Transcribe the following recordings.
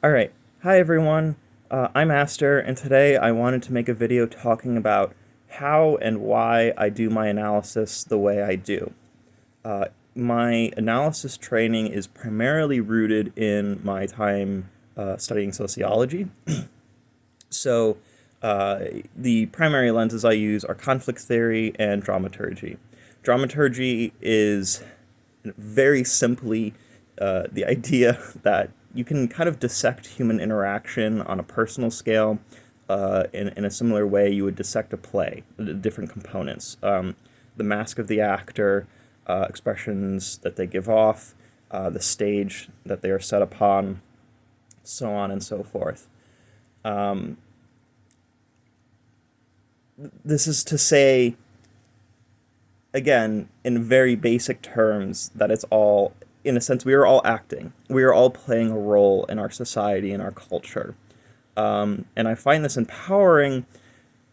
All right. Hi, everyone. I'm Aster, and today I wanted to make a video talking about how and why I do my analysis the way I do. My analysis training is primarily rooted in my time studying sociology. So, the primary lenses I use are conflict theory and dramaturgy. Dramaturgy is very simply the idea that you can kind of dissect human interaction on a personal scale in a similar way you would dissect a play, the different components. The mask of the actor, expressions that they give off, the stage that they are set upon, so on and so forth. This is to say, again, in very basic terms, that it's all, in a sense, we are all acting. We are all playing a role in our society and our culture. And I find this empowering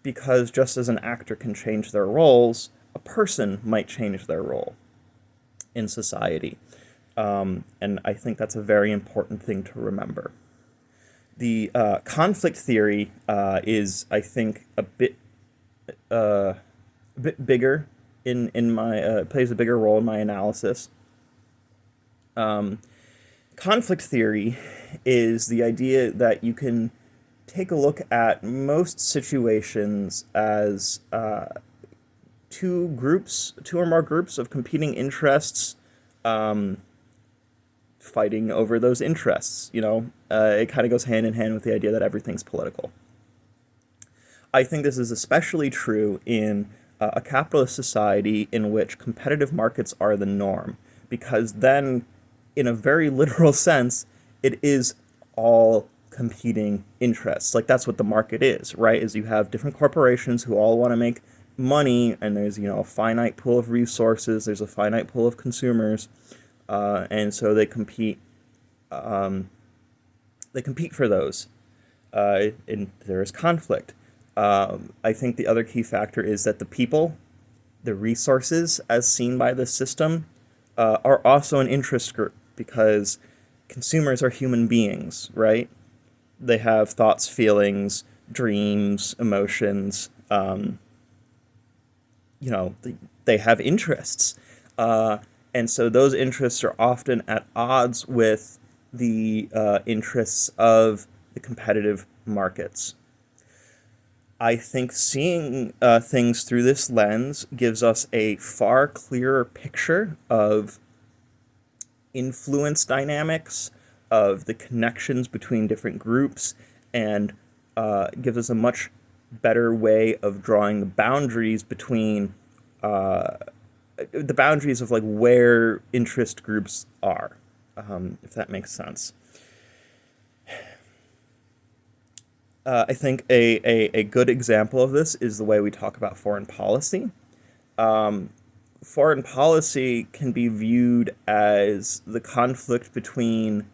because just as an actor can change their roles, a person might change their role in society. And I think that's a very important thing to remember. The conflict theory is, I think, a bit bigger in my plays a bigger role in my analysis. Conflict theory is the idea that you can take a look at most situations as two or more groups of competing interests fighting over those interests. It kind of goes hand in hand with the idea that everything's political. I think this is especially true in a capitalist society in which competitive markets are the norm, because then, in a very literal sense, it is all competing interests. Like, that's what the market is, right? Is you have different corporations who all want to make money, and there's, a finite pool of resources, there's a finite pool of consumers, and so they compete. They compete for those, and there is conflict. I think the other key factor is that the people, the resources as seen by the system, are also an interest group because consumers are human beings, right? They have thoughts, feelings, dreams, emotions. They have interests. And so those interests are often at odds with the interests of the competitive markets. I think seeing things through this lens gives us a far clearer picture of influence dynamics, of the connections between different groups, and gives us a much better way of drawing the boundaries between the boundaries of like where interest groups are, if that makes sense. I think a good example of this is the way we talk about foreign policy. Foreign policy can be viewed as the conflict between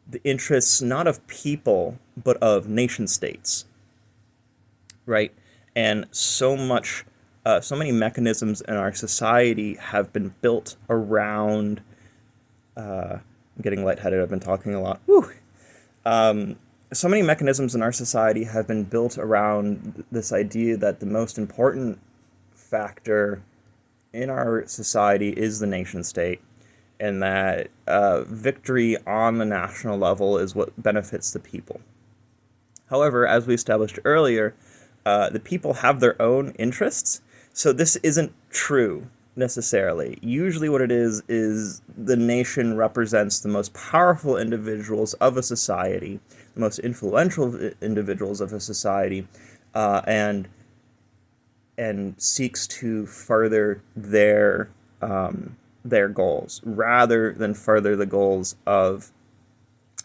the interests not of people, but of nation states, right? And so many mechanisms in our society have been built around. I'm getting lightheaded. I've been talking a lot. Whew. So many mechanisms in our society have been built around this idea that the most important factor in our society is the nation state, and that victory on the national level is what benefits the people. However, as we established earlier, the people have their own interests, so this isn't true necessarily. Usually what it is the nation represents the most powerful individuals of a society, the most influential individuals of a society, and seeks to further their goals rather than further the goals of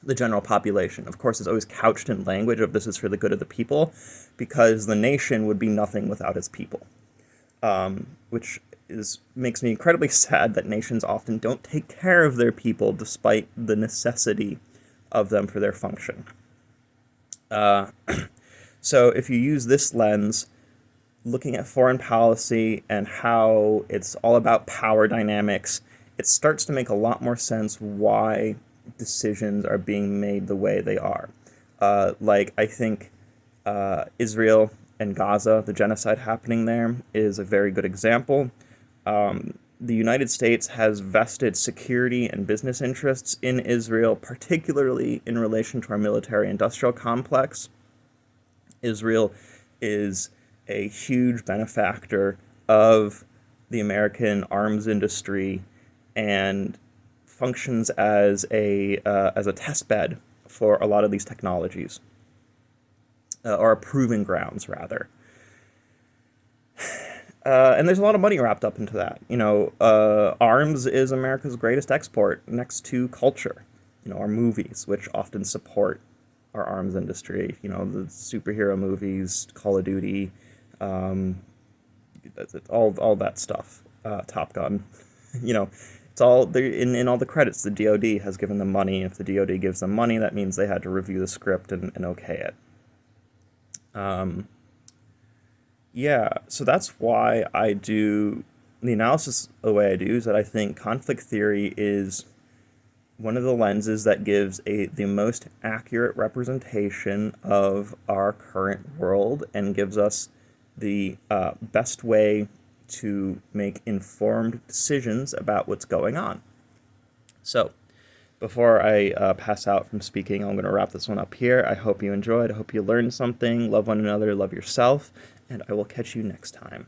the general population. Of course, it's always couched in language of this is for the good of the people, because the nation would be nothing without its people, which makes me incredibly sad that nations often don't take care of their people despite the necessity of them for their function. So if you use this lens, looking at foreign policy and how it's all about power dynamics, it starts to make a lot more sense why decisions are being made the way they are. I think Israel and Gaza, the genocide happening there, is a very good example. The United States has vested security and business interests in Israel, particularly in relation to our military industrial complex. Israel is a huge benefactor of the American arms industry and functions as a test bed for a lot of these technologies, or a proving grounds rather. And there's a lot of money wrapped up into that. Arms is America's greatest export next to culture. Our movies, which often support our arms industry. The superhero movies, Call of Duty, um, all that stuff. Top Gun. It's all there in all the credits. The DoD has given them money. If the DoD gives them money, that means they had to review the script and okay it. Yeah, so that's why I do the analysis the way I do, is that I think conflict theory is one of the lenses that gives the most accurate representation of our current world and gives us the best way to make informed decisions about what's going on. So, before I pass out from speaking, I'm going to wrap this one up here. I hope you enjoyed. I hope you learned something. Love one another, love yourself, and I will catch you next time.